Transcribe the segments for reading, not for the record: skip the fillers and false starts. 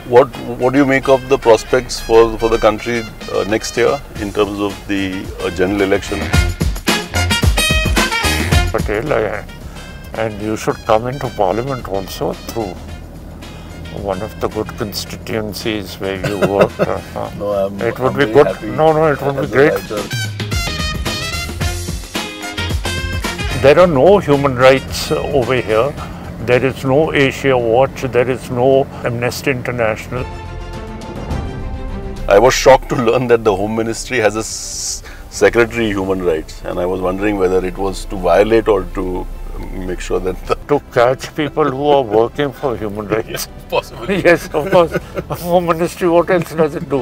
What do you make of the prospects for the country next year in terms of the general election? Patel, and you should come into Parliament also through one of the good constituencies where you work. No, it would be good. No, it would be great. There are no human rights over here. There is no Asia Watch. There is no Amnesty International. I was shocked to learn that the Home Ministry has a Secretary Human Rights, and I was wondering whether it was to violate or to make sure that to catch people who are working for human rights. Possibly. Yes, of course. Home Ministry, what else does it do?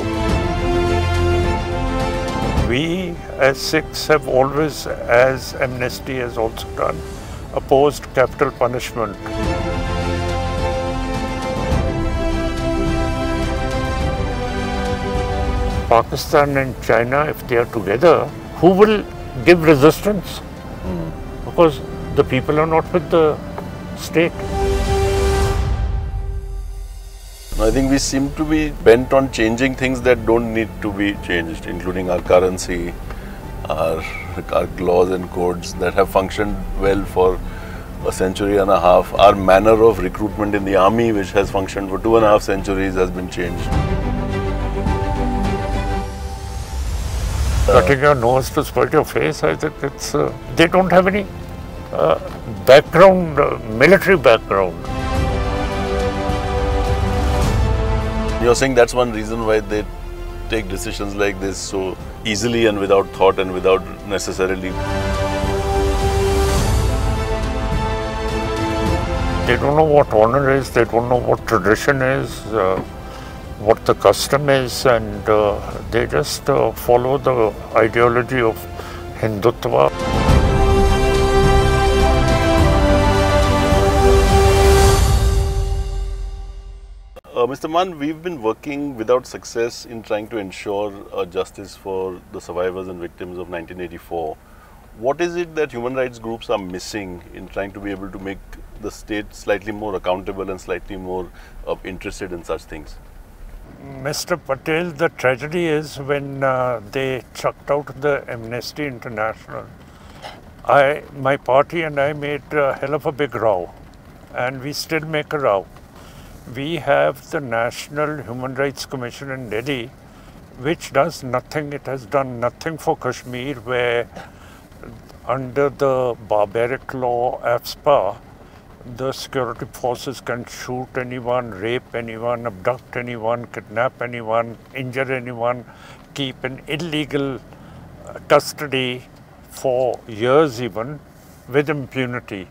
We as Sikhs have always, as Amnesty has also done, opposed capital punishment. Pakistan and China, if they are together, who will give resistance? Because the people are not with the state. I think we seem to be bent on changing things that don't need to be changed, including our currency, our laws and codes that have functioned well for a century and a half. Our manner of recruitment in the army, which has functioned for 2.5 centuries, has been changed. Cutting your nose to spite your face, I think it's... they don't have any background, military background. You're saying that's one reason why they take decisions like this so easily and without thought and without necessarily... They don't know what honor is, they don't know what tradition is, what the custom is, and they just follow the ideology of Hindutva. Mr. Mann, we've been working without success in trying to ensure justice for the survivors and victims of 1984. What is it that human rights groups are missing in trying to be able to make the state slightly more accountable and slightly more interested in such things? Mr. Patel, the tragedy is when they chucked out the Amnesty International, my party and I made a hell of a big row, and we still make a row. We have the National Human Rights Commission in Delhi, which does nothing. It has done nothing for Kashmir, where under the barbaric law AFSPA, the security forces can shoot anyone, rape anyone, abduct anyone, kidnap anyone, injure anyone, keep in illegal custody for years even, with impunity.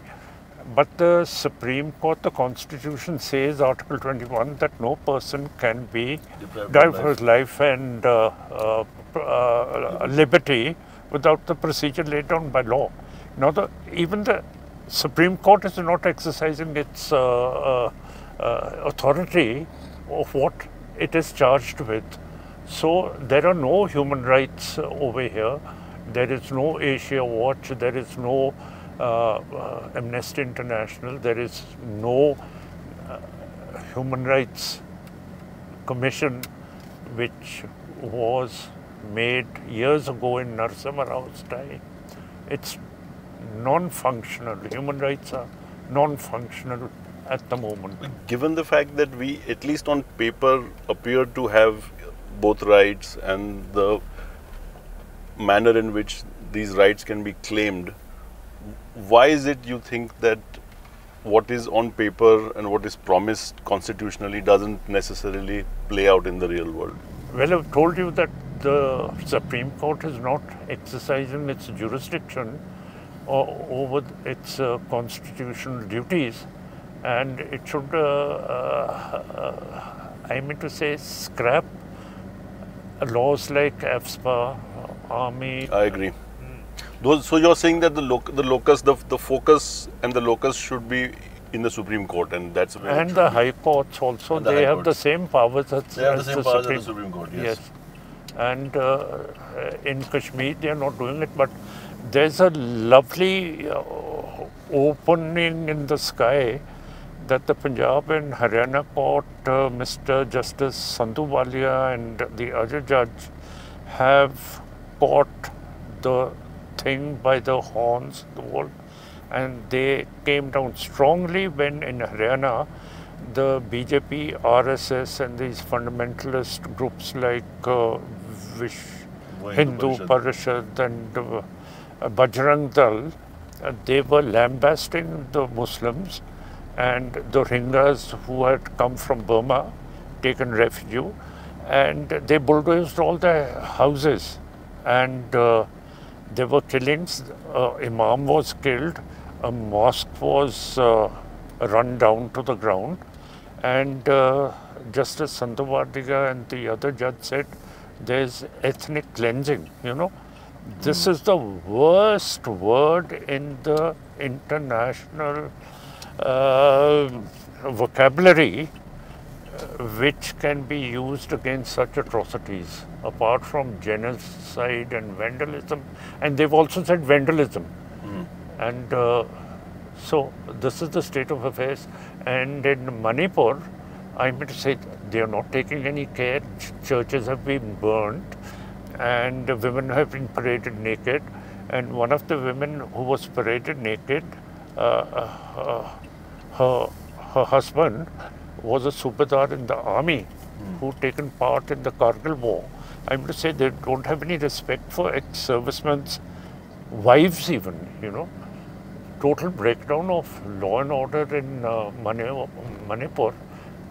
But the Supreme Court, the Constitution says, Article 21, that no person can be deprived of his life and liberty without the procedure laid down by law. Now, even the Supreme Court is not exercising its authority of what it is charged with. So there are no human rights over here. There is no Asia Watch. There is no Amnesty International. There is no Human Rights Commission, which was made years ago in Narasimha Rao's time. It's non-functional. Human rights are non-functional at the moment. Given the fact that we, at least on paper, appear to have both rights and the manner in which these rights can be claimed, why is it you think that what is on paper and what is promised constitutionally doesn't necessarily play out in the real world? Well, I've told you that the Supreme Court is not exercising its jurisdiction over its constitutional duties, and it should, I mean to say, scrap laws like AFSPA, Army. I agree. So you're saying that the focus and the locus should be in the Supreme Court, and that's where and the High Courts also. They have the same powers as the Supreme Court. Yes. And in Kashmir they are not doing it, but there's a lovely opening in the sky that the Punjab and Haryana court, Mr. Justice Sandhu Walia and the other judge have caught the thing by the horns, and they came down strongly when in Haryana the BJP, RSS and these fundamentalist groups like Hindu Parishad and Bajrang Dal, they were lambasting the Muslims and the Rohingyas who had come from Burma, taken refuge, and they bulldozed all their houses, and there were killings. Imam was killed, a mosque was run down to the ground, and Justice Sandhu Walia and the other judge said there's ethnic cleansing, This is the worst word in the international vocabulary which can be used against such atrocities, apart from genocide and vandalism. And they've also said vandalism. And so this is the state of affairs. And in Manipur, I mean to say, they are not taking any care. Churches have been burnt and women have been paraded naked. And one of the women who was paraded naked, her husband was a Subedar in the army who'd taken part in the Kargil war. I mean to say, they don't have any respect for ex-servicemen's wives even, Total breakdown of law and order in Manipur,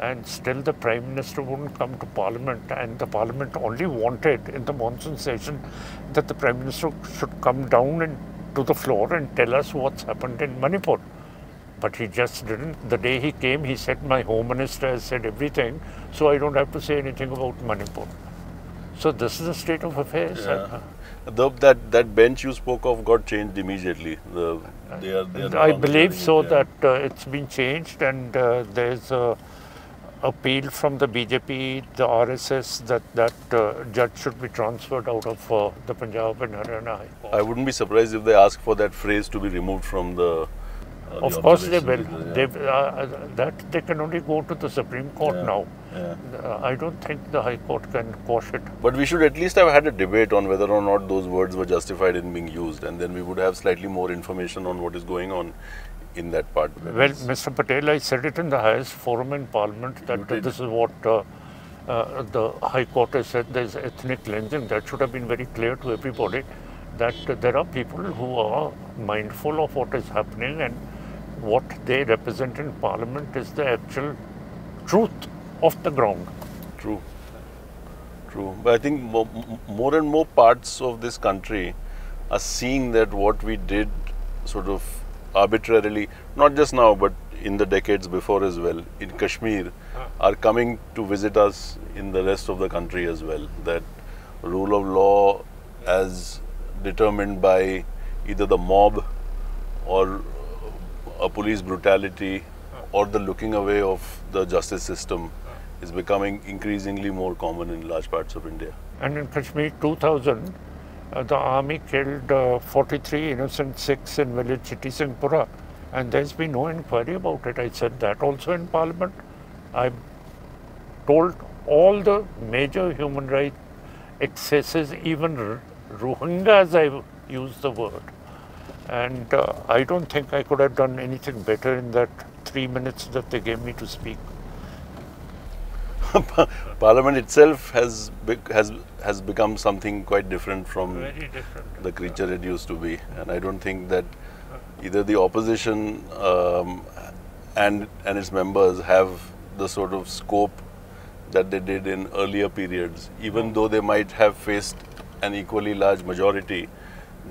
and still the Prime Minister wouldn't come to Parliament, and the Parliament only wanted in the monsoon session that the Prime Minister should come down to the floor and tell us what's happened in Manipur. But he just didn't. The day he came, he said, my Home Minister has said everything, so I don't have to say anything about Manipur. So this is the state of affairs. Yeah. That bench you spoke of got changed immediately. I believe so, that it's been changed, and there's a appeal from the BJP, the RSS, that judge should be transferred out of the Punjab and Haryana High Court. I wouldn't be surprised if they ask for that phrase to be removed from the. Of course they will. That they can only go to the Supreme Court now. I don't think the High Court can quash it. But we should at least have had a debate on whether or not those words were justified in being used, and then we would have slightly more information on what is going on in that part. Well, Mr. Patel, I said it in the highest forum in Parliament that this is what the High Court has said. There's ethnic cleansing. That should have been very clear to everybody, that there are people who are mindful of what is happening, and what they represent in Parliament is the actual truth of the ground. True. But I think more and more parts of this country are seeing that what we did sort of arbitrarily, not just now, but in the decades before as well, in Kashmir, are coming to visit us in the rest of the country as well. That rule of law as determined by either the mob or a police brutality or the looking away of the justice system is becoming increasingly more common in large parts of India. And in Kashmir 2000, the army killed 43 innocent Sikhs in village Chitti Singhpura, and there's been no inquiry about it. I said that also in Parliament. I told all the major human rights excesses, even Rohingyas, I used the word. And I don't think I could have done anything better in that 3 minutes that they gave me to speak. Parliament itself has become something quite different from the creature it used to be, and I don't think that either the opposition and its members have the sort of scope that they did in earlier periods. Even though they might have faced an equally large majority,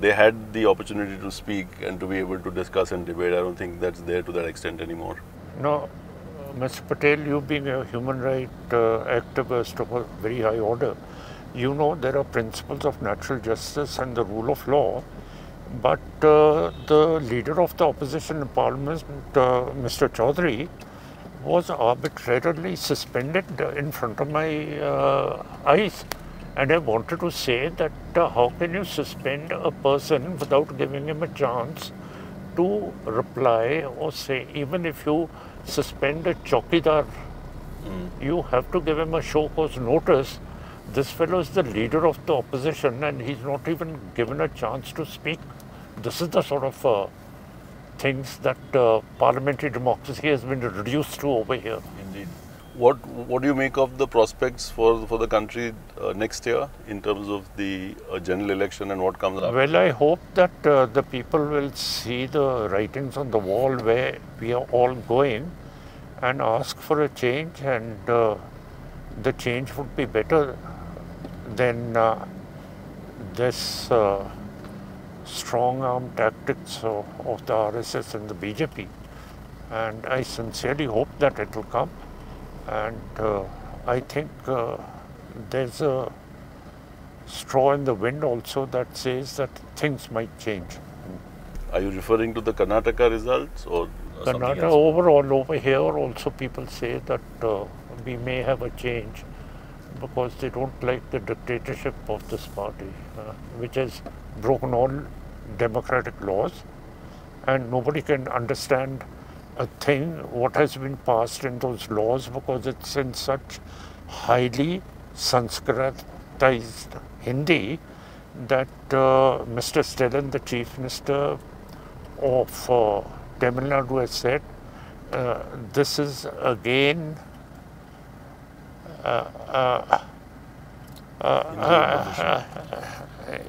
they had the opportunity to speak and to be able to discuss and debate. I don't think that's there to that extent anymore. No, Mr. Patel, you being a human rights activist of a very high order, you know there are principles of natural justice and the rule of law, but the leader of the opposition in Parliament, Mr. Chaudhary, was arbitrarily suspended in front of my eyes. And I wanted to say that how can you suspend a person without giving him a chance to reply or say, even if you suspend a chowkidar, you have to give him a show cause notice. This fellow is the leader of the opposition and he's not even given a chance to speak. This is the sort of things that parliamentary democracy has been reduced to over here. Indeed. What do you make of the prospects for the country next year in terms of the general election and what comes up? Well, I hope that the people will see the writings on the wall where we are all going and ask for a change, and the change would be better than this strong arm tactics of the RSS and the BJP. And I sincerely hope that it will come. And I think there's a straw in the wind also that says that things might change. Are you referring to the Karnataka results or something Karnataka else? overall, over here also people say that we may have a change because they don't like the dictatorship of this party, which has broken all democratic laws, and nobody can understand a thing what has been passed in those laws because it's in such highly Sanskritized Hindi that Mr. Stellan, the Chief Minister of Tamil Nadu, has said this is again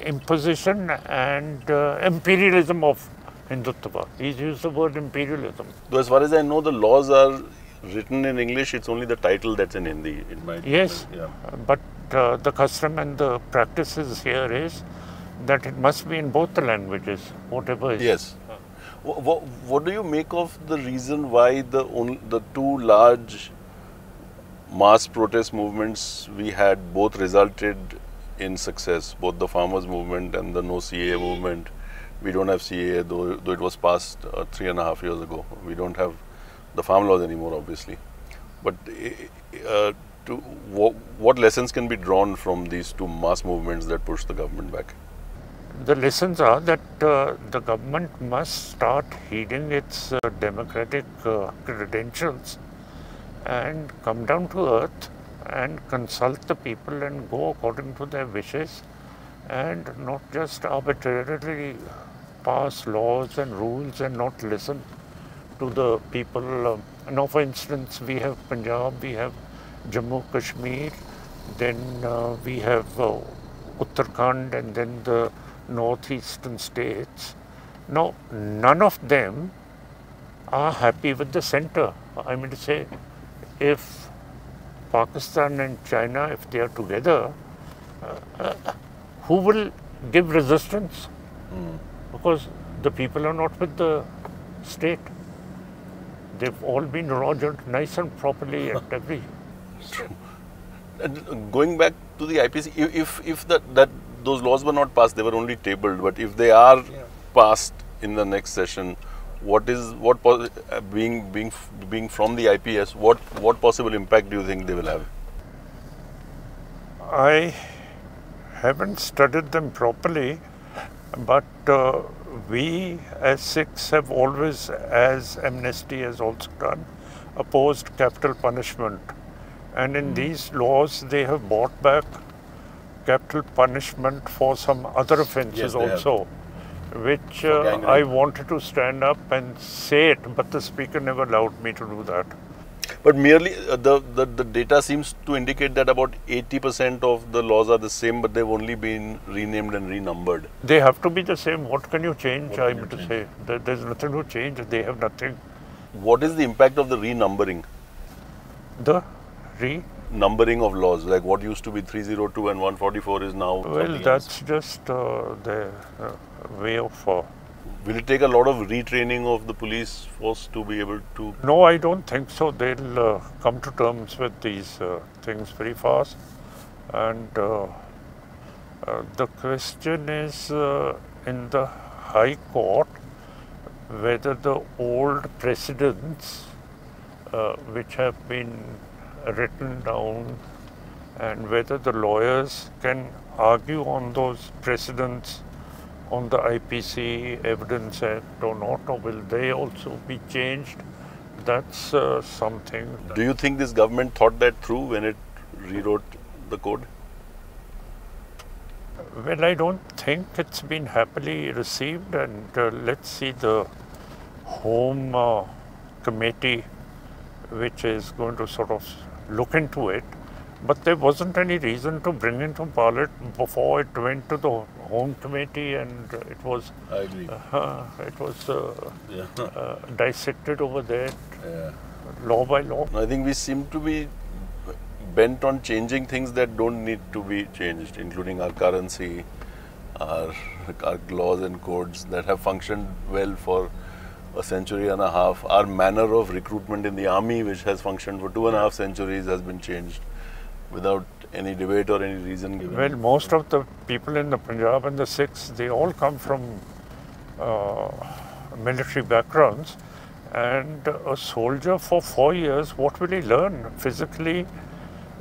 imposition and imperialism of Hindutva. He's used the word imperialism. Though as far as I know, the laws are written in English, it's only the title that's in Hindi. Yes, yeah. But the custom and the practices here is that it must be in both the languages, whatever is. Yes. What do you make of the reason why the two large mass protest movements we had both resulted in success, both the farmers movement and the no CAA movement? We don't have CAA, though it was passed 3.5 years ago. We don't have the farm laws anymore, obviously. But what lessons can be drawn from these two mass movements that push the government back? The lessons are that the government must start heeding its democratic credentials and come down to earth and consult the people and go according to their wishes, and not just arbitrarily pass laws and rules and not listen to the people. Now, for instance, we have Punjab, we have Jammu Kashmir, then we have Uttarakhand, and then the northeastern states. Now, none of them are happy with the center. I mean to say, if Pakistan and China, if they are together, who will give resistance? Because the people are not with the state. They've all been rogered nice and properly at every. And going back to the IPC, if those laws were not passed, they were only tabled. But if they are passed in the next session, being from the IPS, what possible impact do you think they will have? I haven't studied them properly, but we as Sikhs have always, as Amnesty has also done, opposed capital punishment. And in these laws, they have brought back capital punishment for some other offences also, which I wanted to stand up and say it, but the speaker never allowed me to do that. But merely the data seems to indicate that about 80% of the laws are the same, but they've only been renamed and renumbered. They have to be the same. What can you change? I mean to say, there's nothing to change. They have nothing. What is the impact of the renumbering? The numbering of laws, like what used to be 302 and 144 is now. Well, that's just the way of. Will it take a lot of retraining of the police force to be able to? No, I don't think so. They'll come to terms with these things very fast. And the question is in the High Court whether the old precedents which have been written down and whether the lawyers can argue on those precedents on the IPC Evidence Act or not, or will they also be changed? That's something. Do you think this government thought that through when it rewrote the code? Well, I don't think it's been happily received, and let's see the Home Committee, which is going to sort of look into it. But there wasn't any reason to bring it to Parliament before it went to the Home Committee, and it was. I agree. It was dissected over there, Yeah. law by law. I think we seem to be bent on changing things that don't need to be changed, including our currency, our laws and codes that have functioned well for a century and a half. Our manner of recruitment in the army, which has functioned for 2.5 centuries, has been changed without any debate or any reason given. Well, most of the people in the Punjab and the Sikhs, they all come from military backgrounds. And a soldier for 4 years, what will he learn physically?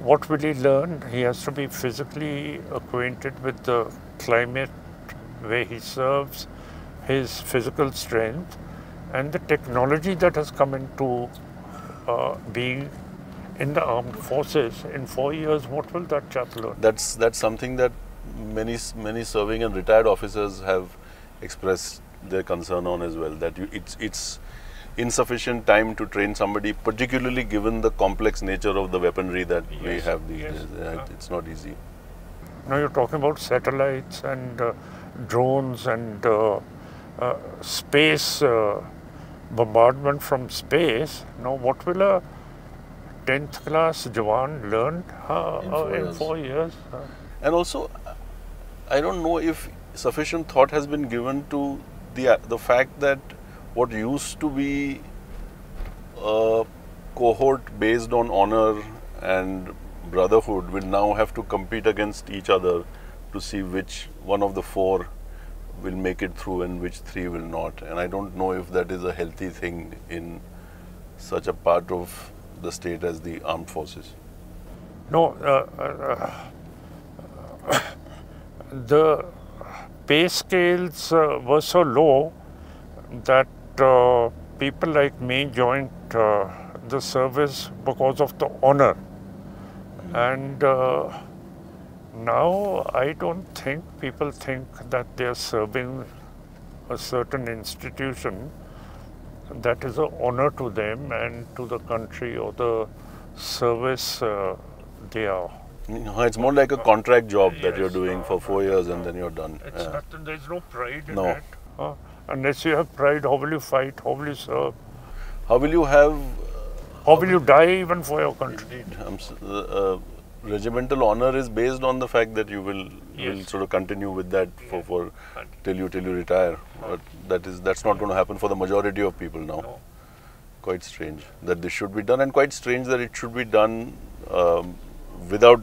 What will he learn? He has to be physically acquainted with the climate where he serves, his physical strength, and the technology that has come into being in the armed forces. In 4 years, what will that chap learn? That's something that many serving and retired officers have expressed their concern on as well. That it's insufficient time to train somebody, particularly given the complex nature of the weaponry that we have these days. It's not easy. Now you're talking about satellites and drones and space bombardment from space. Now, what will a 10th class Jawan learn in 4 years? And also, I don't know if sufficient thought has been given to the fact that what used to be a cohort based on honor and brotherhood will now have to compete against each other to see which one of the 4 will make it through and which 3 will not. And I don't know if that is a healthy thing in such a part of the state as the armed forces. No, the pay scales were so low that people like me joined the service because of the honor. And now I don't think people think that they are serving a certain institution that is an honor to them and to the country or the service they are. It's more like a contract job that you're doing for 4 years and then you're done. It's nothing, there's no pride in No. it. Unless you have pride, how will you fight? How will you serve? How will you have... How will you die even for your country? Indeed. Regimental honor is based on the fact that you will sort of continue with that for till you retire. But that's not going to happen for the majority of people now. No. Quite strange that this should be done, and quite strange that it should be done without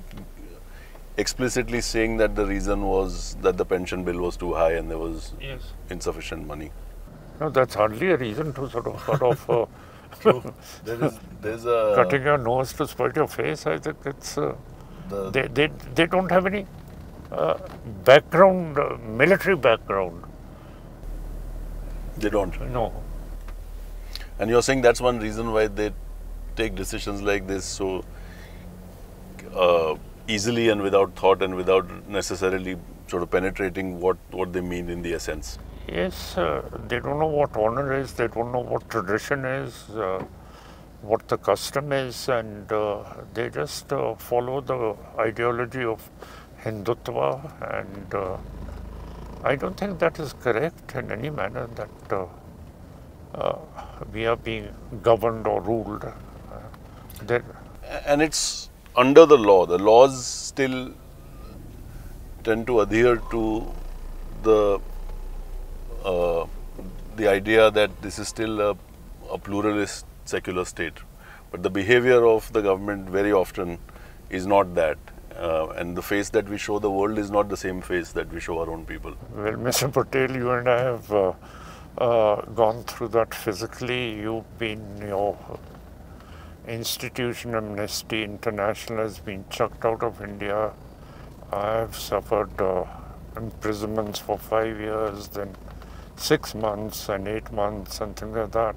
explicitly saying that the reason was that the pension bill was too high and there was insufficient money. No, that's hardly a reason to sort of cut off. There's a Cutting your nose to spite your face. I think it's they don't have any background, military background. They don't. No. And you're saying that's one reason why they take decisions like this so easily and without thought and without necessarily sort of penetrating what they mean in the essence. Yes, they don't know what honor is, they don't know what tradition is, what the custom is, and they just follow the ideology of Hindutva, and I don't think that is correct in any manner that we are being governed or ruled. And it's under the law. The laws still tend to adhere to the idea that this is still a pluralist secular state. But the behavior of the government very often is not that. And the face that we show the world is not the same face that we show our own people. Well, Mr. Patel, you and I have gone through that physically. You've been, your institution, Amnesty International, has been chucked out of India. I have suffered imprisonments for 5 years, then 6 months and 8 months and things like that.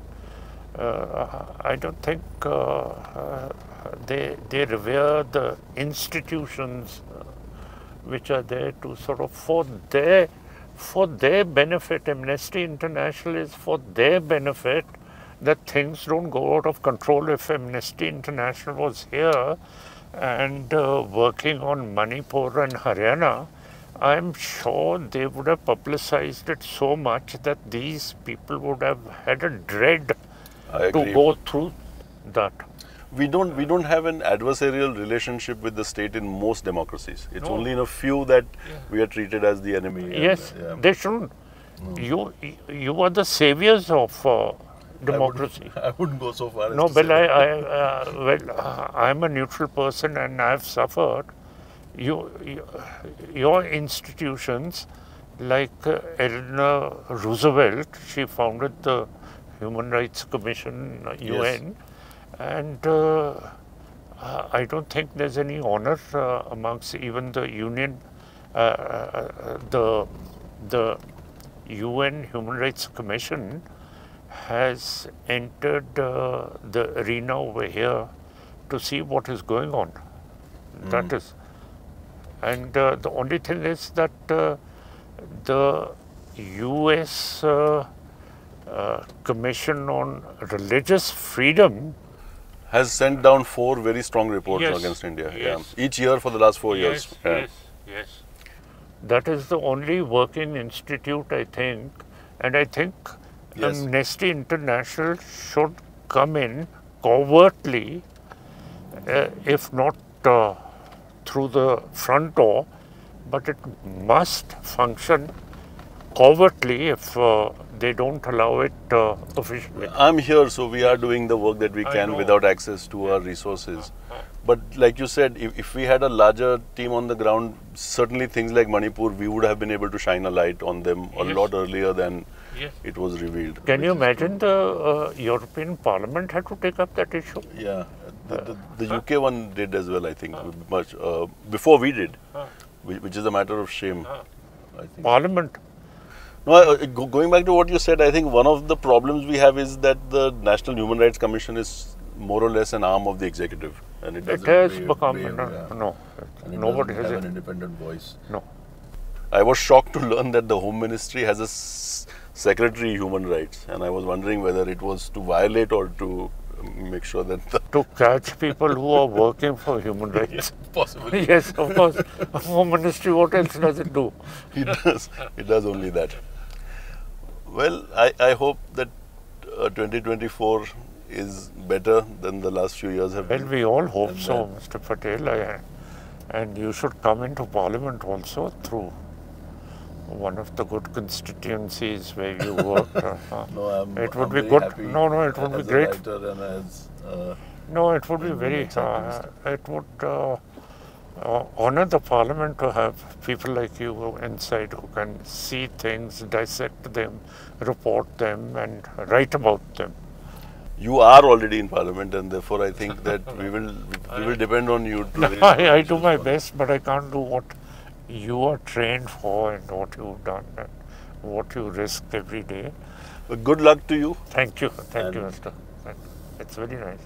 I don't think they revere the institutions which are there to sort of for their benefit. Amnesty International is for their benefit, that things don't go out of control. If Amnesty International was here and working on Manipur and Haryana, I'm sure they would have publicized it so much that these people would have had a dread to go through that. We don't have an adversarial relationship with the state in most democracies. It's only in a few that we are treated as the enemy. Yes, they shouldn't. You are the saviors of democracy. I wouldn't go so far. No, well, I'm a neutral person and I've suffered. Your institutions, like Eleanor Roosevelt, she founded the Human Rights Commission, UN, and I don't think there's any honor amongst even the union, the UN Human Rights Commission has entered the arena over here to see what is going on. That is, and the only thing is that the US Commission on Religious Freedom has sent down 4 very strong reports against India. Yes. Each year for the last 4 years. Yes. That is the only working institute, I think, and I think Amnesty International should come in covertly, if not through the front door, but it must function covertly if they don't allow it officially. I'm here, so we are doing the work that we can without access to our resources. But like you said, if we had a larger team on the ground, certainly things like Manipur, we would have been able to shine a light on them a lot earlier than it was revealed. Can you imagine the European Parliament had to take up that issue? Yeah, the UK one did as well, I think, much before we did, which is a matter of shame. I think. Parliament. No, going back to what you said, I think one of the problems we have is that the National Human Rights Commission is more or less an arm of the executive, and it has become nobody has an independent voice. No. I was shocked to learn that the Home Ministry has a Secretary Human Rights, and I was wondering whether it was to violate or to make sure that to catch people who are working for human rights. Possibly. Yes, of course. Home Ministry, what else does it do? It does only that. Well, I hope that 2024 is better than the last few years have been. Well, we all hope so, Mr. Patel. And you should come into Parliament also through one of the good constituencies where you work. It would be good. No, it would be great. No, it would be very. It would honor the Parliament to have people like you inside who can see things, dissect them, report them, and write about them. You are already in Parliament, and therefore I think that we will depend on you. I do my best, but I can't do what you are trained for and what you've done and what you risk every day. Good luck to you. Thank you, Mr. It's very nice.